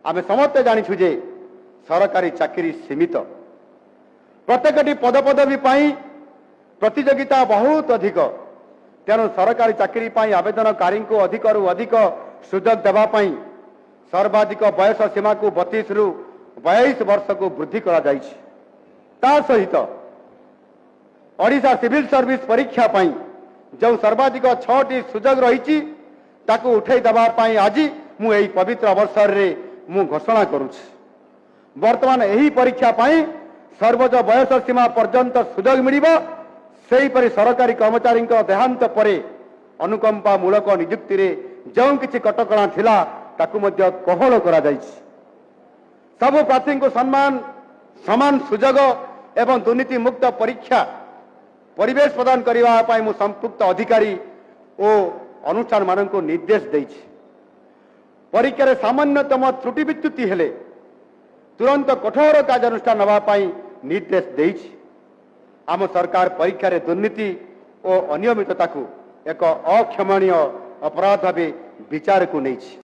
आमे समस्ते जानिछु जे सरकारी चाकरी सीमित प्रत्येकटी पदपदवी प्रतियोगिता बहुत अधिक तेणु सरकारी चाकरी आवेदनकारी को अधिक रु अधिक सुजोग देवाई सर्वाधिक बयस सीमा को 32 रु 22 वर्ष को वृद्धि करा जाइछि। ता सहित ओडिशा सिविल सर्विस परीक्षा जो सर्वाधिक 6टी सुजोग रही उठे देवाई आज मु एही पवित्र अवसर रे मु घोषणा करुछि। वर्तमान एही परीक्षा सर्वोच्च बयस सीमा पर्यंत सुजोग मिलिबो। सेहीपरि सरकारी कर्मचारी देहांत परे अनुकंपा मूलक नियुक्ति रे जो किछि कटकणा थिला ताकु मध्य कोहल करा जाइछि। सबु प्रार्थी को सम्मान समान सुजोग एवं दुर्नीति मुक्त परीक्षा परिवेश प्रदान करने मु संपुक्त अधिकारी और अनुष्ठान मान को निर्देश देइछि। परीक्षा सामान्यतम त्रुटि विच्युति हेले तुरंत कठोर कार्यानुष्ठान नवाई निर्देश देइछि। आम सरकार परीक्षा दुर्नीति और अनियमितता को एक अक्षमणीय अपराध भाव विचार को नहीं।